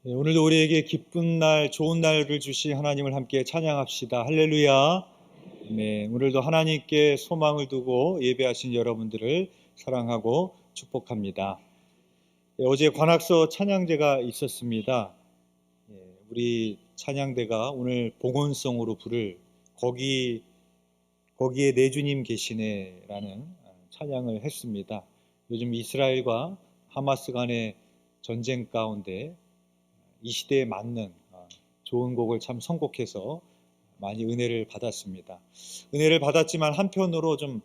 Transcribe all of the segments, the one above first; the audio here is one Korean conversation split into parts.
오늘도 우리에게 기쁜 날, 좋은 날을 주신 하나님을 함께 찬양합시다. 할렐루야. 네, 오늘도 하나님께 소망을 두고 예배하신 여러분들을 사랑하고 축복합니다. 어제 관악서 찬양제가 있었습니다. 우리 찬양대가 오늘 봉헌송으로 부를 거기에 내 주님 계시네라는 찬양을 했습니다. 요즘 이스라엘과 하마스 간의 전쟁 가운데 이 시대에 맞는 좋은 곡을 참 선곡해서 많이 은혜를 받았습니다. 은혜를 받았지만 한편으로 좀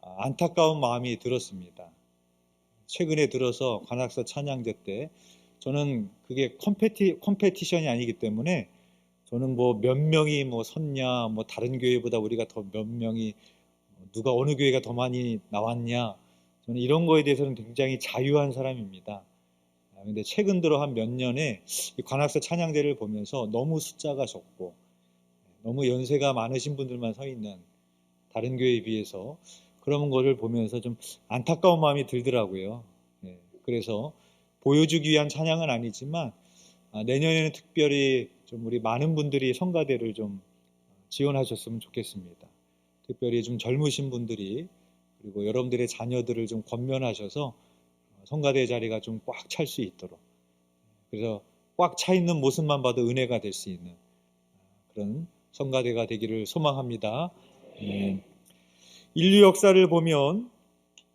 안타까운 마음이 들었습니다. 최근에 들어서 관악서 찬양제 때 저는 그게 컴페티션이 아니기 때문에 저는 뭐 몇 명이 뭐 섰냐, 뭐 다른 교회보다 우리가 더 몇 명이 누가 어느 교회가 더 많이 나왔냐, 저는 이런 거에 대해서는 굉장히 자유한 사람입니다. 근데 최근 들어 한 몇 년에 이 관악서 찬양대를 보면서 너무 숫자가 적고 너무 연세가 많으신 분들만 서 있는 다른 교회에 비해서 그런 거를 보면서 좀 안타까운 마음이 들더라고요. 그래서 보여주기 위한 찬양은 아니지만 내년에는 특별히 좀 우리 많은 분들이 성가대를 좀 지원하셨으면 좋겠습니다. 특별히 좀 젊으신 분들이 그리고 여러분들의 자녀들을 좀 권면하셔서 성가대 자리가 좀 꽉 찰 수 있도록, 그래서 꽉 차 있는 모습만 봐도 은혜가 될 수 있는 그런 성가대가 되기를 소망합니다. 인류 역사를 보면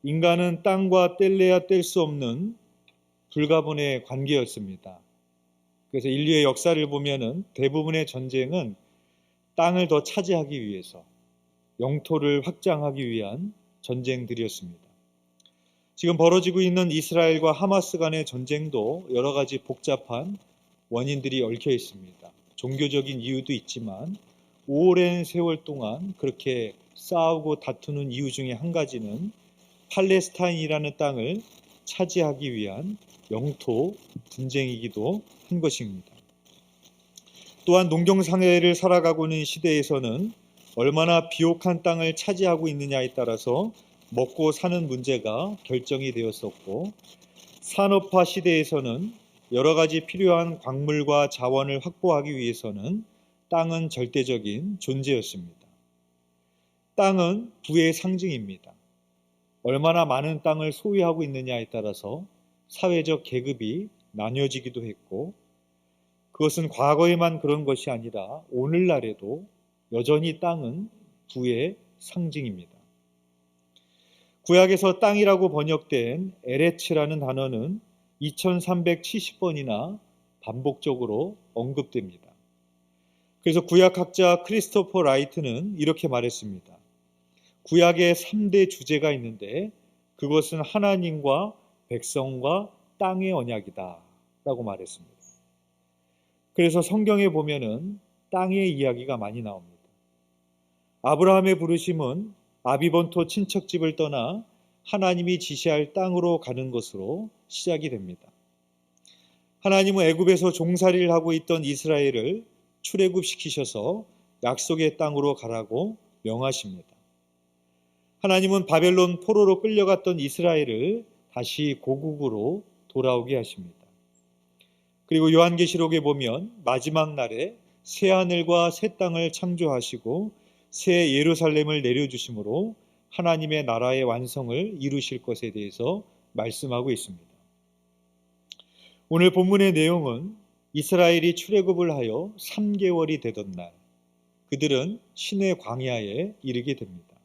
인간은 땅과 뗄래야 뗄 수 없는 불가분의 관계였습니다. 그래서 인류의 역사를 보면은 대부분의 전쟁은 땅을 더 차지하기 위해서, 영토를 확장하기 위한 전쟁들이었습니다. 지금 벌어지고 있는 이스라엘과 하마스 간의 전쟁도 여러 가지 복잡한 원인들이 얽혀 있습니다. 종교적인 이유도 있지만 오랜 세월 동안 그렇게 싸우고 다투는 이유 중에 한 가지는 팔레스타인이라는 땅을 차지하기 위한 영토 분쟁이기도 한 것입니다. 또한 농경사회를 살아가고 있는 시대에서는 얼마나 비옥한 땅을 차지하고 있느냐에 따라서 먹고 사는 문제가 결정이 되었었고, 산업화 시대에서는 여러 가지 필요한 광물과 자원을 확보하기 위해서는 땅은 절대적인 존재였습니다. 땅은 부의 상징입니다. 얼마나 많은 땅을 소유하고 있느냐에 따라서 사회적 계급이 나뉘어지기도 했고, 그것은 과거에만 그런 것이 아니라 오늘날에도 여전히 땅은 부의 상징입니다. 구약에서 땅이라고 번역된 에레츠라는 단어는 2370번이나 반복적으로 언급됩니다. 그래서 구약학자 크리스토퍼 라이트는 이렇게 말했습니다. 구약에 3대 주제가 있는데 그것은 하나님과 백성과 땅의 언약이다 라고 말했습니다. 그래서 성경에 보면은 땅의 이야기가 많이 나옵니다. 아브라함의 부르심은 아비본토 친척집을 떠나 하나님이 지시할 땅으로 가는 것으로 시작이 됩니다. 하나님은 애굽에서 종살이를 하고 있던 이스라엘을 출애굽시키셔서 약속의 땅으로 가라고 명하십니다. 하나님은 바벨론 포로로 끌려갔던 이스라엘을 다시 고국으로 돌아오게 하십니다. 그리고 요한계시록에 보면 마지막 날에 새 하늘과 새 땅을 창조하시고 새 예루살렘을 내려주심으로 하나님의 나라의 완성을 이루실 것에 대해서 말씀하고 있습니다. 오늘 본문의 내용은 이스라엘이 출애굽을 하여 3개월이 되던 날, 그들은 시내 광야에 이르게 됩니다.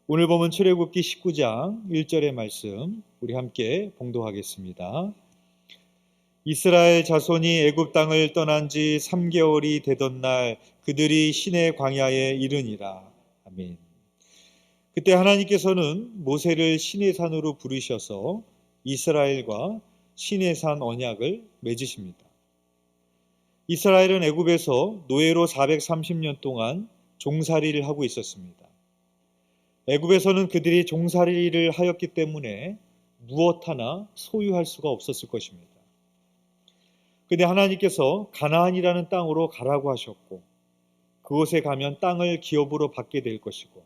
오늘 보면 출애굽기 19장 1절의 말씀 우리 함께 봉독하겠습니다. 이스라엘 자손이 애굽 땅을 떠난 지 3개월이 되던 날 그들이 시내 광야에 이르니라. 아멘. 그때 하나님께서는 모세를 시내산으로 부르셔서 이스라엘과 시내산 언약을 맺으십니다. 이스라엘은 애굽에서 노예로 430년 동안 종살이를 하고 있었습니다. 애굽에서는 그들이 종살이를 하였기 때문에 무엇 하나 소유할 수가 없었을 것입니다. 근데 하나님께서 가나안이라는 땅으로 가라고 하셨고, 그곳에 가면 땅을 기업으로 받게 될 것이고,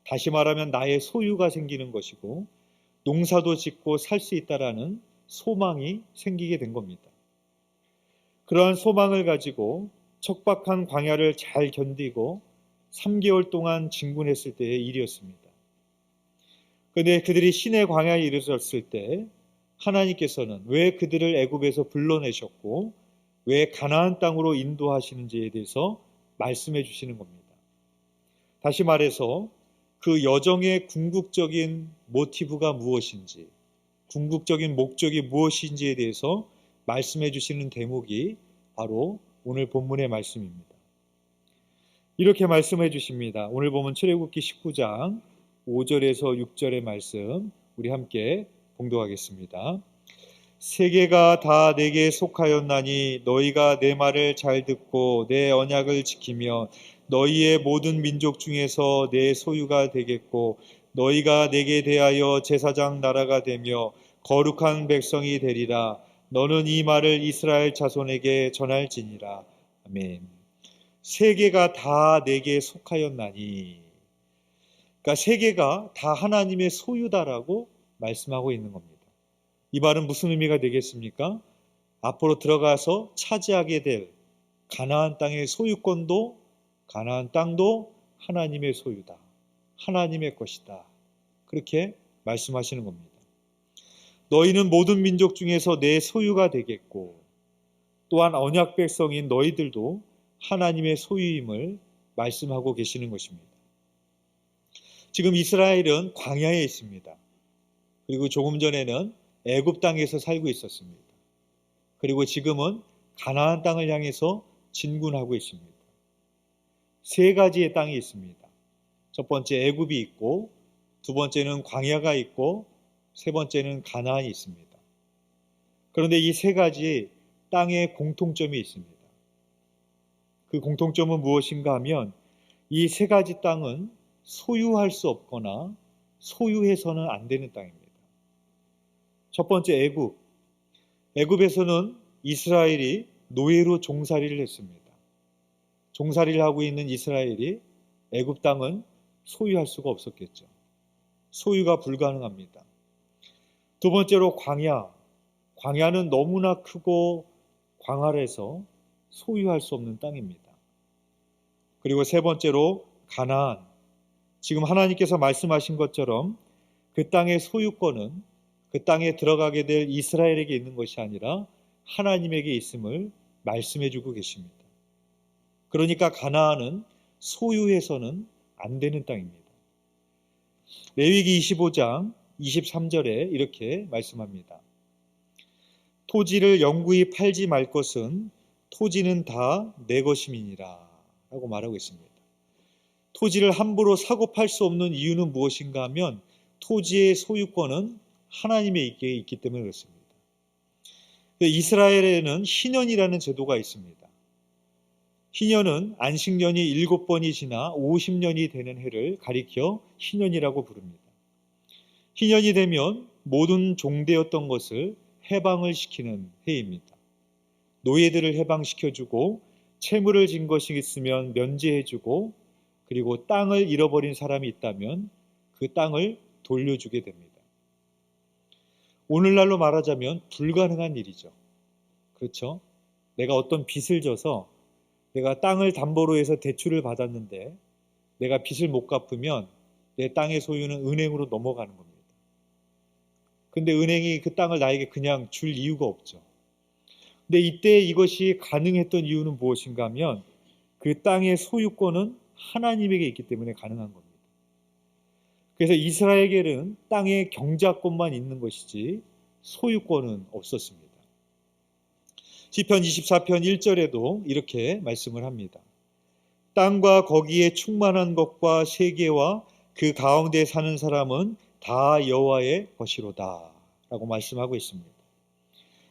다시 말하면 나의 소유가 생기는 것이고, 농사도 짓고 살 수 있다라는 소망이 생기게 된 겁니다. 그러한 소망을 가지고 척박한 광야를 잘 견디고 3개월 동안 진군했을 때의 일이었습니다. 그런데 그들이 시내 광야에 이르렀을 때 하나님께서는 왜 그들을 애굽에서 불러내셨고 왜 가나안 땅으로 인도하시는지에 대해서 말씀해 주시는 겁니다. 다시 말해서 그 여정의 궁극적인 모티브가 무엇인지, 궁극적인 목적이 무엇인지에 대해서 말씀해 주시는 대목이 바로 오늘 본문의 말씀입니다. 이렇게 말씀해 주십니다. 오늘 보면 출애굽기 19장 5절에서 6절의 말씀 우리 함께 봉독하겠습니다. 세계가 다 내게 속하였나니 너희가 내 말을 잘 듣고 내 언약을 지키며 너희의 모든 민족 중에서 내 소유가 되겠고 너희가 내게 대하여 제사장 나라가 되며 거룩한 백성이 되리라. 너는 이 말을 이스라엘 자손에게 전할지니라. 아멘. 세계가 다 내게 속하였나니, 그러니까 세계가 다 하나님의 소유다라고 말씀하고 있는 겁니다. 이 말은 무슨 의미가 되겠습니까? 앞으로 들어가서 차지하게 될 가나안 땅의 소유권도 가나안 땅도 하나님의 소유다. 하나님의 것이다. 그렇게 말씀하시는 겁니다. 너희는 모든 민족 중에서 내 소유가 되겠고 또한 언약 백성인 너희들도 하나님의 소유임을 말씀하고 계시는 것입니다. 지금 이스라엘은 광야에 있습니다. 그리고 조금 전에는 애굽 땅에서 살고 있었습니다. 그리고 지금은 가나안 땅을 향해서 진군하고 있습니다. 세 가지의 땅이 있습니다. 첫 번째 애굽이 있고, 두 번째는 광야가 있고, 세 번째는 가나안이 있습니다. 그런데 이 세 가지 땅에 공통점이 있습니다. 그 공통점은 무엇인가 하면 이 세 가지 땅은 소유할 수 없거나 소유해서는 안 되는 땅입니다. 첫 번째 애굽. 애굽에서는 이스라엘이 노예로 종살이를 했습니다. 종살이를 하고 있는 이스라엘이 애굽 땅은 소유할 수가 없었겠죠. 소유가 불가능합니다. 두 번째로 광야. 광야는 너무나 크고 광활해서 소유할 수 없는 땅입니다. 그리고 세 번째로 가나안. 지금 하나님께서 말씀하신 것처럼 그 땅의 소유권은 그 땅에 들어가게 될 이스라엘에게 있는 것이 아니라 하나님에게 있음을 말씀해 주고 계십니다. 그러니까 가나안은 소유해서는 안 되는 땅입니다. 레위기 25장 23절에 이렇게 말씀합니다. 토지를 영구히 팔지 말 것은 토지는 다 내 것임이니라 라고 말하고 있습니다. 토지를 함부로 사고 팔 수 없는 이유는 무엇인가 하면 토지의 소유권은 하나님에게 있기 때문에 그렇습니다. 이스라엘에는 희년이라는 제도가 있습니다. 희년은 안식년이 7번이 지나 50년이 되는 해를 가리켜 희년이라고 부릅니다. 희년이 되면 모든 종되었던 것을 해방을 시키는 해입니다. 노예들을 해방시켜주고 채무를 진 것이 있으면 면제해주고 그리고 땅을 잃어버린 사람이 있다면 그 땅을 돌려주게 됩니다. 오늘날로 말하자면 불가능한 일이죠. 그렇죠? 내가 어떤 빚을 져서 내가 땅을 담보로 해서 대출을 받았는데 내가 빚을 못 갚으면 내 땅의 소유는 은행으로 넘어가는 겁니다. 근데 은행이 그 땅을 나에게 그냥 줄 이유가 없죠. 근데 이때 이것이 가능했던 이유는 무엇인가 하면 그 땅의 소유권은 하나님에게 있기 때문에 가능한 겁니다. 그래서 이스라엘에게는 땅의 경작권만 있는 것이지 소유권은 없었습니다. 시편 24편 1절에도 이렇게 말씀을 합니다. 땅과 거기에 충만한 것과 세계와 그 가운데 사는 사람은 다 여호와의 것이로다 라고 말씀하고 있습니다.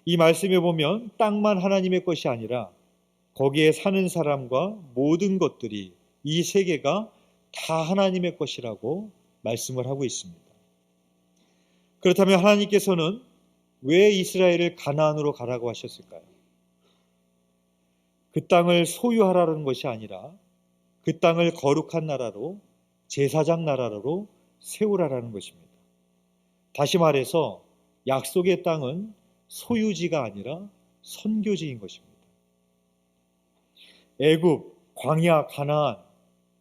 이 말씀에 보면 땅만 하나님의 것이 아니라 거기에 사는 사람과 모든 것들이 이 세계가 다 하나님의 것이라고 말씀을 하고 있습니다. 그렇다면 하나님께서는 왜 이스라엘을 가나안으로 가라고 하셨을까요? 그 땅을 소유하라는 것이 아니라 그 땅을 거룩한 나라로 제사장 나라로 세우라라는 것입니다. 다시 말해서 약속의 땅은 소유지가 아니라 선교지인 것입니다. 애굽, 광야, 가나안,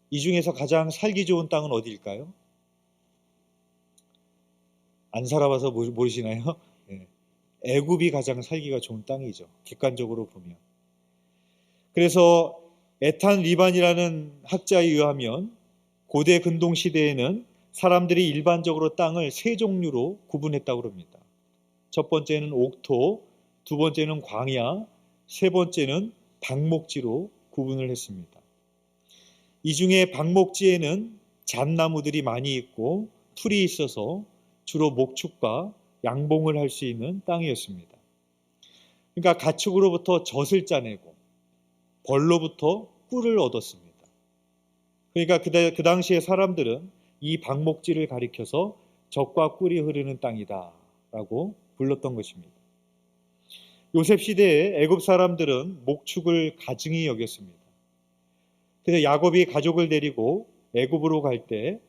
이 중에서 가장 살기 좋은 땅은 어디일까요? 안 살아봐서 모르시나요? 네. 애굽이 가장 살기가 좋은 땅이죠. 객관적으로 보면. 그래서 에탄 리반이라는 학자에 의하면 고대 근동 시대에는 사람들이 일반적으로 땅을 세 종류로 구분했다고 합니다. 첫 번째는 옥토, 두 번째는 광야, 세 번째는 방목지로 구분을 했습니다. 이 중에 방목지에는 잣나무들이 많이 있고 풀이 있어서 주로 목축과 양봉을 할 수 있는 땅이었습니다. 그러니까 가축으로부터 젖을 짜내고 벌로부터 꿀을 얻었습니다. 그러니까 그 당시에 사람들은 이 방목지를 가리켜서 젖과 꿀이 흐르는 땅이다 라고 불렀던 것입니다. 요셉 시대에 애굽 사람들은 목축을 가증히 여겼습니다. 그래서 야곱이 가족을 데리고 애굽으로 갈 때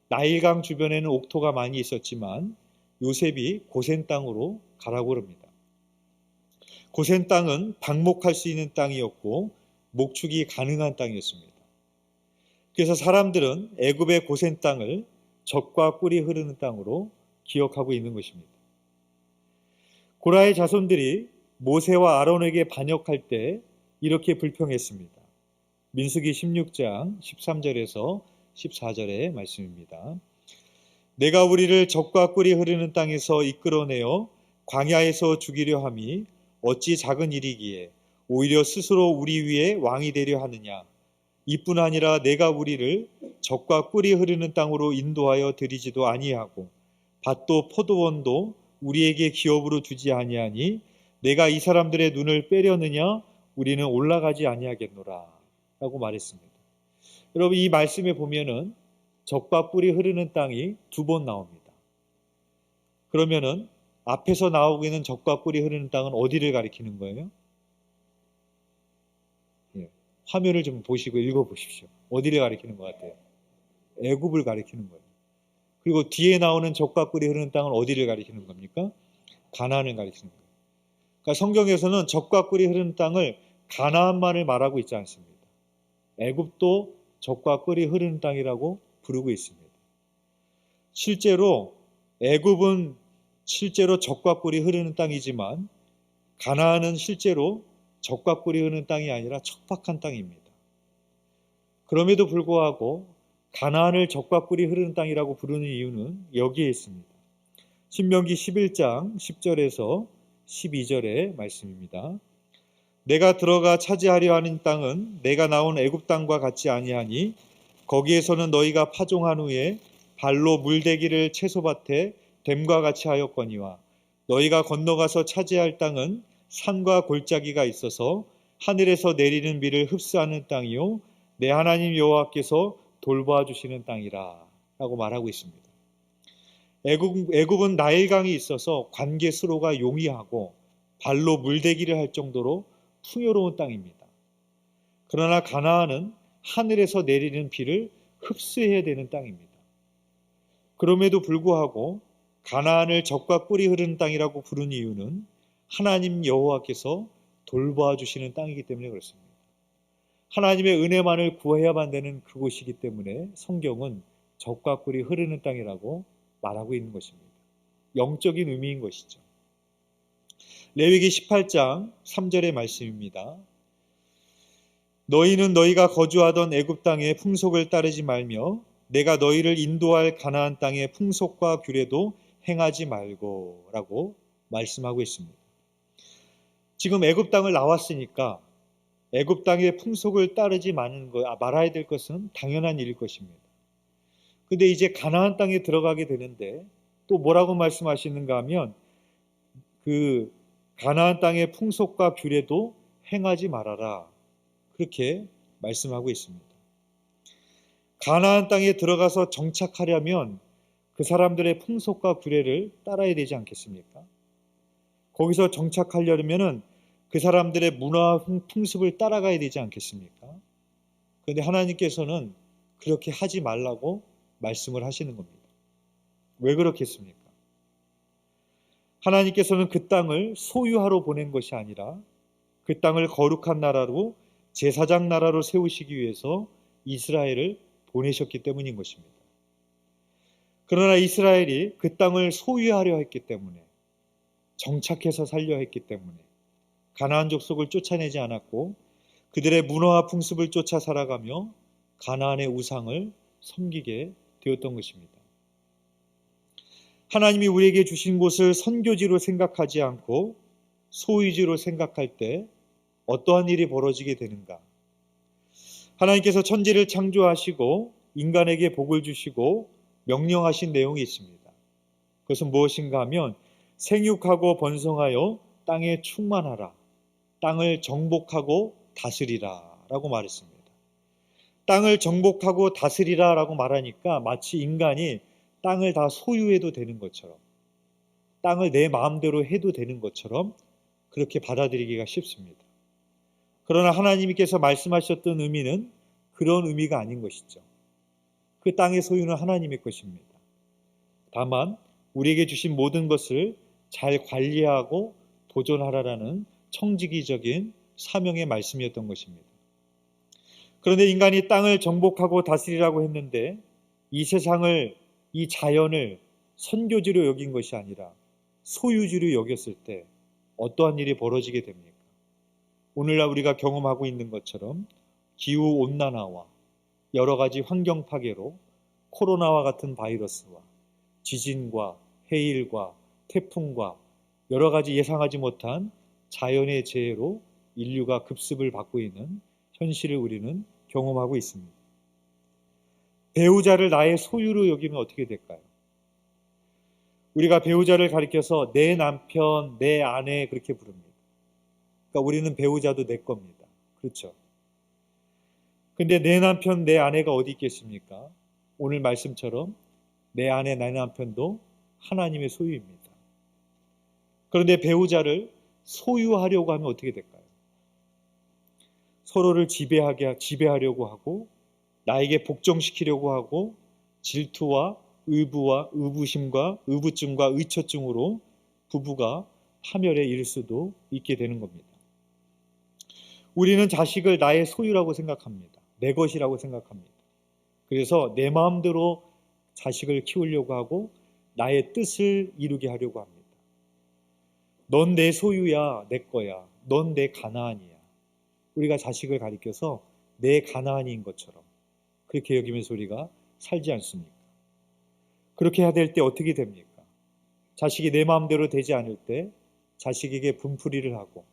나일강 주변에는 옥토가 많이 있었지만 요셉이 고센 땅으로 가라고 합니다. 고센 땅은 방목할 수 있는 땅이었고 목축이 가능한 땅이었습니다. 그래서 사람들은 애굽의 고센 땅을 젖과 꿀이 흐르는 땅으로 기억하고 있는 것입니다. 고라의 자손들이 모세와 아론에게 반역할 때 이렇게 불평했습니다. 민수기 16장 13절에서 14절의 말씀입니다. 내가 우리를 젖과 꿀이 흐르는 땅에서 이끌어내어 광야에서 죽이려 함이 어찌 작은 일이기에 오히려 스스로 우리 위에 왕이 되려 하느냐. 이뿐 아니라 내가 우리를 젖과 꿀이 흐르는 땅으로 인도하여 드리지도 아니하고 밭도 포도원도 우리에게 기업으로 주지 아니하니 내가 이 사람들의 눈을 빼려느냐. 우리는 올라가지 아니하겠노라 라고 말했습니다. 여러분, 이 말씀에 보면은 젖과 꿀이 흐르는 땅이 두 번 나옵니다. 그러면은 앞에서 나오고 있는 젖과 꿀이 흐르는 땅은 어디를 가리키는 거예요? 화면을 좀 보시고 읽어보십시오. 어디를 가리키는 것 같아요? 애굽을 가리키는 거예요. 그리고 뒤에 나오는 젖과 꿀이 흐르는 땅은 어디를 가리키는 겁니까? 가나안을 가리키는 거예요. 그러니까 성경에서는 젖과 꿀이 흐르는 땅을 가나안만을 말하고 있지 않습니다. 애굽도 젖과 꿀이 흐르는 땅이라고 부르고 있습니다. 실제로 애굽은 실제로 젖과 꿀이 흐르는 땅이지만 가나안은 실제로 젖과 꿀이 흐르는 땅이 아니라 척박한 땅입니다. 그럼에도 불구하고 가나안을 젖과 꿀이 흐르는 땅이라고 부르는 이유는 여기에 있습니다. 신명기 11장 10절에서 12절의 말씀입니다. 내가 들어가 차지하려 하는 땅은 내가 나온 애굽 땅과 같지 아니하니 거기에서는 너희가 파종한 후에 발로 물대기를 채소밭에 댐과 같이 하였거니와 너희가 건너가서 차지할 땅은 산과 골짜기가 있어서 하늘에서 내리는 비를 흡수하는 땅이요 내 하나님 여호와께서 돌보아 주시는 땅이라 라고 말하고 있습니다. 애굽은 나일강이 있어서 관계 수로가 용이하고 발로 물대기를 할 정도로 풍요로운 땅입니다. 그러나 가나안은 하늘에서 내리는 비를 흡수해야 되는 땅입니다. 그럼에도 불구하고 가나안을 젖과 꿀이 흐르는 땅이라고 부른 이유는 하나님 여호와께서 돌보아 주시는 땅이기 때문에 그렇습니다. 하나님의 은혜만을 구해야만 되는 그곳이기 때문에 성경은 젖과 꿀이 흐르는 땅이라고 말하고 있는 것입니다. 영적인 의미인 것이죠. 레위기 18장 3절의 말씀입니다. 너희는 너희가 거주하던 애굽 땅의 풍속을 따르지 말며 내가 너희를 인도할 가나안 땅의 풍속과 규례도 행하지 말고 라고 말씀하고 있습니다. 지금 애굽 땅을 나왔으니까 애굽 땅의 풍속을 따르지 말아야 될 것은 당연한 일일 것입니다. 근데 이제 가나안 땅에 들어가게 되는데 또 뭐라고 말씀하시는가 하면 그 가나안 땅의 풍속과 규례도 행하지 말아라. 그렇게 말씀하고 있습니다. 가나안 땅에 들어가서 정착하려면 그 사람들의 풍속과 규례를 따라야 되지 않겠습니까? 거기서 정착하려면은 그 사람들의 문화와 풍습을 따라가야 되지 않겠습니까? 그런데 하나님께서는 그렇게 하지 말라고 말씀을 하시는 겁니다. 왜 그렇겠습니까? 하나님께서는 그 땅을 소유하러 보낸 것이 아니라 그 땅을 거룩한 나라로 제사장 나라로 세우시기 위해서 이스라엘을 보내셨기 때문인 것입니다. 그러나 이스라엘이 그 땅을 소유하려 했기 때문에, 정착해서 살려 했기 때문에 가나안 족속을 쫓아내지 않았고 그들의 문화와 풍습을 쫓아 살아가며 가나안의 우상을 섬기게 되었던 것입니다. 하나님이 우리에게 주신 곳을 선교지로 생각하지 않고 소유지로 생각할 때 어떠한 일이 벌어지게 되는가? 하나님께서 천지를 창조하시고 인간에게 복을 주시고 명령하신 내용이 있습니다. 그것은 무엇인가 하면 생육하고 번성하여 땅에 충만하라, 땅을 정복하고 다스리라 라고 말했습니다. 땅을 정복하고 다스리라 라고 말하니까 마치 인간이 땅을 다 소유해도 되는 것처럼, 땅을 내 마음대로 해도 되는 것처럼 그렇게 받아들이기가 쉽습니다. 그러나 하나님께서 말씀하셨던 의미는 그런 의미가 아닌 것이죠. 그 땅의 소유는 하나님의 것입니다. 다만 우리에게 주신 모든 것을 잘 관리하고 보존하라라는 청지기적인 사명의 말씀이었던 것입니다. 그런데 인간이 땅을 정복하고 다스리라고 했는데 이 세상을, 이 자연을 선교지로 여긴 것이 아니라 소유지로 여겼을 때 어떠한 일이 벌어지게 됩니까? 오늘날 우리가 경험하고 있는 것처럼 기후온난화와 여러 가지 환경 파괴로 코로나와 같은 바이러스와 지진과 해일과 태풍과 여러 가지 예상하지 못한 자연의 재해로 인류가 급습을 받고 있는 현실을 우리는 경험하고 있습니다. 배우자를 나의 소유로 여기면 어떻게 될까요? 우리가 배우자를 가리켜서 내 남편, 내 아내 그렇게 부릅니다. 그러니까 우리는 배우자도 내 겁니다. 그렇죠? 근데 내 남편, 내 아내가 어디 있겠습니까? 오늘 말씀처럼 내 아내, 내 남편도 하나님의 소유입니다. 그런데 배우자를 소유하려고 하면 어떻게 될까요? 서로를 지배하려고 하고 나에게 복종시키려고 하고 질투와 의부심과 의부증과 의처증으로 부부가 파멸에 이를 수도 있게 되는 겁니다. 우리는 자식을 나의 소유라고 생각합니다. 내 것이라고 생각합니다. 그래서 내 마음대로 자식을 키우려고 하고 나의 뜻을 이루게 하려고 합니다. 넌 내 소유야, 내 거야. 넌 내 가나안이야. 우리가 자식을 가리켜서 내 가나안인 것처럼 그렇게 여기면서 우리가 살지 않습니까? 그렇게 해야 될 때 어떻게 됩니까? 자식이 내 마음대로 되지 않을 때 자식에게 분풀이를 하고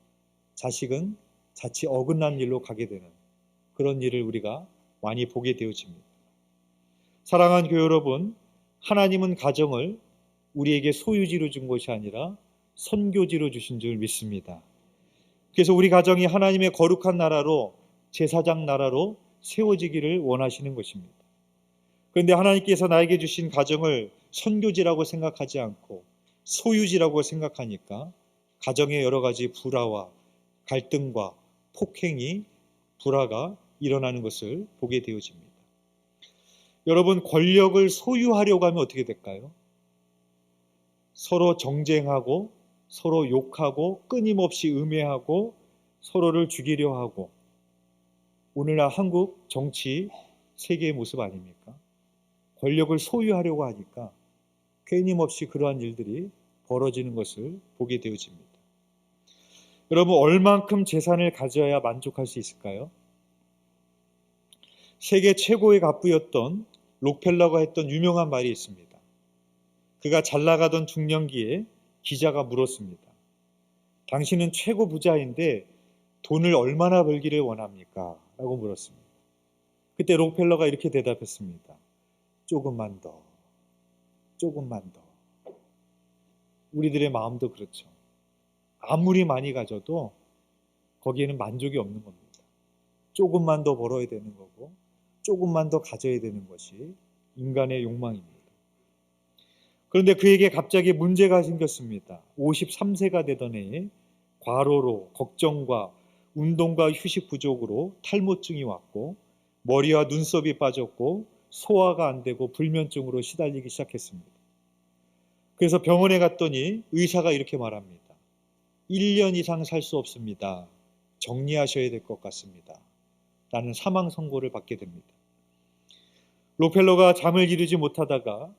자식은 자칫 어긋난 일로 가게 되는 그런 일을 우리가 많이 보게 되어집니다. 사랑하는 교회 여러분, 하나님은 가정을 우리에게 소유지로 준 것이 아니라 선교지로 주신 줄 믿습니다. 그래서 우리 가정이 하나님의 거룩한 나라로, 제사장 나라로 세워지기를 원하시는 것입니다. 그런데 하나님께서 나에게 주신 가정을 선교지라고 생각하지 않고 소유지라고 생각하니까 가정의 여러 가지 불화와 갈등과 폭행이, 불화가 일어나는 것을 보게 되어집니다. 여러분, 권력을 소유하려고 하면 어떻게 될까요? 서로 정쟁하고 서로 욕하고 끊임없이 음해하고 서로를 죽이려 하고, 오늘날 한국 정치 세계의 모습 아닙니까? 권력을 소유하려고 하니까 끊임없이 그러한 일들이 벌어지는 것을 보게 되어집니다. 여러분, 얼만큼 재산을 가져야 만족할 수 있을까요? 세계 최고의 갑부였던 록펠러가 했던 유명한 말이 있습니다. 그가 잘 나가던 중년기에 기자가 물었습니다. 당신은 최고 부자인데 돈을 얼마나 벌기를 원합니까? 라고 물었습니다. 그때 록펠러가 이렇게 대답했습니다. 조금만 더, 조금만 더. 우리들의 마음도 그렇죠. 아무리 많이 가져도 거기에는 만족이 없는 겁니다. 조금만 더 벌어야 되는 거고 조금만 더 가져야 되는 것이 인간의 욕망입니다. 그런데 그에게 갑자기 문제가 생겼습니다. 53세가 되던 해에 과로로, 걱정과 운동과 휴식 부족으로 탈모증이 왔고 머리와 눈썹이 빠졌고 소화가 안 되고 불면증으로 시달리기 시작했습니다. 그래서 병원에 갔더니 의사가 이렇게 말합니다. 1년 이상 살 수 없습니다. 정리하셔야 될 것 같습니다. 라는 사망 선고를 받게 됩니다. 록펠러가 잠을 이루지 못하다가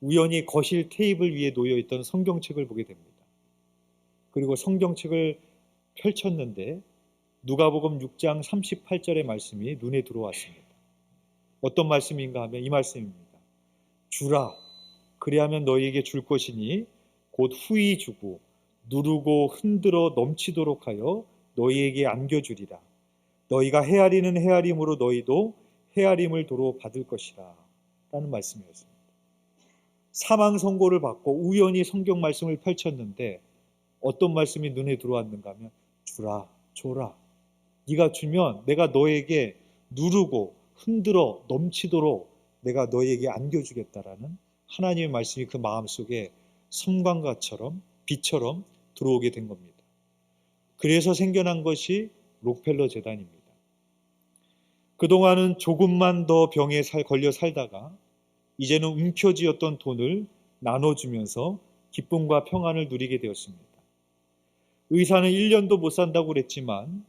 우연히 거실 테이블 위에 놓여있던 성경책을 보게 됩니다. 그리고 성경책을 펼쳤는데 누가복음 6장 38절의 말씀이 눈에 들어왔습니다. 어떤 말씀인가 하면 이 말씀입니다. 주라, 그리하면 너희에게 줄 것이니 곧 후히 주고 누르고 흔들어 넘치도록 하여 너희에게 안겨주리라. 너희가 헤아리는 헤아림으로 너희도 헤아림을 도로 받을 것이라. 라는 말씀이었습니다. 사망 선고를 받고 우연히 성경 말씀을 펼쳤는데 어떤 말씀이 눈에 들어왔는가 하면 주라, 줘라. 네가 주면 내가 너에게 누르고 흔들어 넘치도록 내가 너에게 안겨주겠다라는 하나님의 말씀이 그 마음속에 섬광과처럼 빛처럼 들어오게 된 겁니다. 그래서 생겨난 것이 록펠러 재단입니다. 그동안은 조금만 더 병에 걸려 살다가 이제는 움켜쥐었던 돈을 나눠주면서 기쁨과 평안을 누리게 되었습니다. 의사는 1년도 못 산다고 그랬지만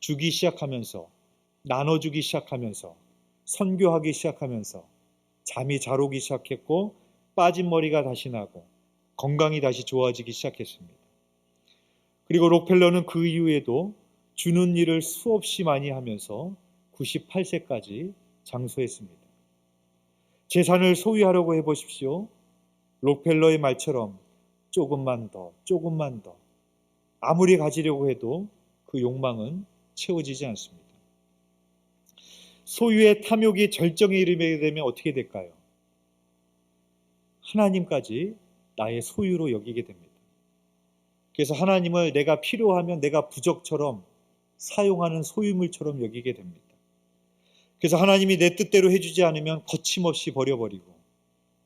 주기 시작하면서 나눠주기 시작하면서 선교하기 시작하면서 잠이 잘 오기 시작했고 빠진 머리가 다시 나고 건강이 다시 좋아지기 시작했습니다. 그리고 록펠러는 그 이후에도 주는 일을 수없이 많이 하면서 98세까지 장수했습니다. 재산을 소유하려고 해보십시오. 록펠러의 말처럼 조금만 더, 조금만 더. 아무리 가지려고 해도 그 욕망은 채워지지 않습니다. 소유의 탐욕이 절정에 이르게 되면 어떻게 될까요? 하나님까지 나의 소유로 여기게 됩니다. 그래서 하나님을 내가 필요하면 내가 부적처럼 사용하는 소유물처럼 여기게 됩니다. 그래서 하나님이 내 뜻대로 해주지 않으면 거침없이 버려버리고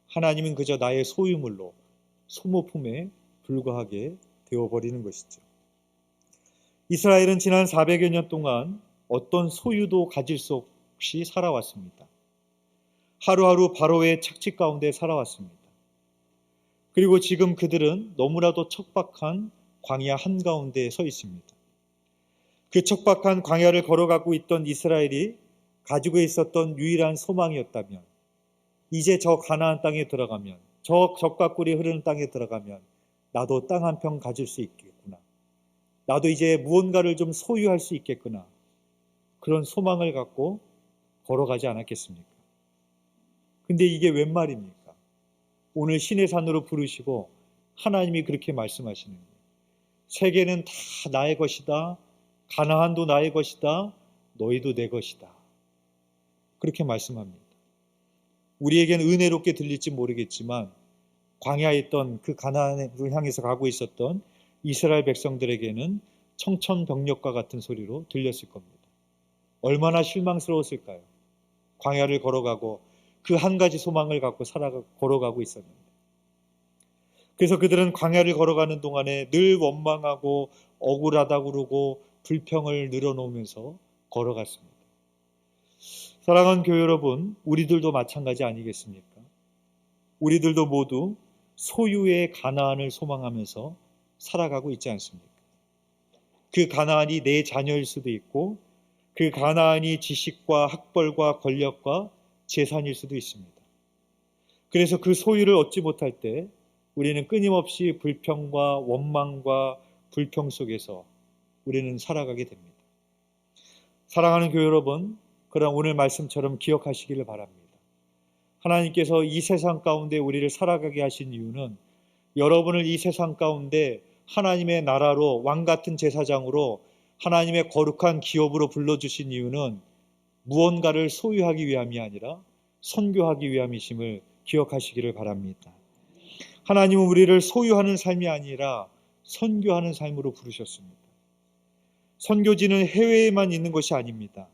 하나님은 그저 나의 소유물로 소모품에 불과하게 되어버리는 것이죠. 이스라엘은 지난 400여 년 동안 어떤 소유도 가질 수 없이 살아왔습니다. 하루하루 바로의 착취 가운데 살아왔습니다. 그리고 지금 그들은 너무나도 척박한 광야 한가운데에 서 있습니다. 그 척박한 광야를 걸어가고 있던 이스라엘이 가지고 있었던 유일한 소망이었다면 이제 저 가나안 땅에 들어가면 저 젖과 꿀이 흐르는 땅에 들어가면 나도 땅 한 평 가질 수 있겠구나. 나도 이제 무언가를 좀 소유할 수 있겠구나. 그런 소망을 갖고 걸어가지 않았겠습니까? 근데 이게 웬 말입니까? 오늘 신의 산으로 부르시고 하나님이 그렇게 말씀하시는 거예요. 세계는 다 나의 것이다. 가나안도 나의 것이다. 너희도 내 것이다. 그렇게 말씀합니다. 우리에겐 은혜롭게 들릴지 모르겠지만 광야에 있던 그 가나안을 향해서 가고 있었던 이스라엘 백성들에게는 청천벽력과 같은 소리로 들렸을 겁니다. 얼마나 실망스러웠을까요? 광야를 걸어가고 그 한 가지 소망을 갖고 걸어가고 있었는데. 그래서 그들은 광야를 걸어가는 동안에 늘 원망하고 억울하다고 그러고 불평을 늘어놓으면서 걸어갔습니다. 사랑하는 교회 여러분, 우리들도 마찬가지 아니겠습니까? 우리들도 모두 소유의 가나안을 소망하면서 살아가고 있지 않습니까? 그 가나안이 내 자녀일 수도 있고 그 가나안이 지식과 학벌과 권력과 재산일 수도 있습니다. 그래서 그 소유를 얻지 못할 때 우리는 끊임없이 불평과 원망과 불평 속에서 우리는 살아가게 됩니다. 사랑하는 교회 여러분, 그러나 오늘 말씀처럼 기억하시기를 바랍니다. 하나님께서 이 세상 가운데 우리를 살아가게 하신 이유는 여러분을 이 세상 가운데 하나님의 나라로 왕같은 제사장으로 하나님의 거룩한 기업으로 불러주신 이유는 무언가를 소유하기 위함이 아니라 선교하기 위함이심을 기억하시기를 바랍니다. 하나님은 우리를 소유하는 삶이 아니라 선교하는 삶으로 부르셨습니다. 선교지는 해외에만 있는 것이 아닙니다.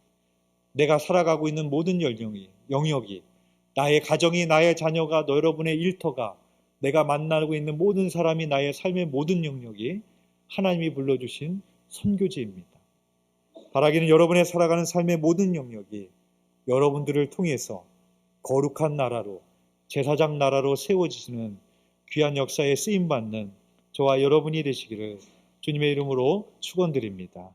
내가 살아가고 있는 모든 영역이, 나의 가정이, 나의 자녀가, 여러분의 일터가, 내가 만나고 있는 모든 사람이, 나의 삶의 모든 영역이 하나님이 불러주신 선교지입니다. 바라기는 여러분의 살아가는 삶의 모든 영역이 여러분들을 통해서 거룩한 나라로, 제사장 나라로 세워지시는 귀한 역사에 쓰임받는 저와 여러분이 되시기를 주님의 이름으로 축원드립니다.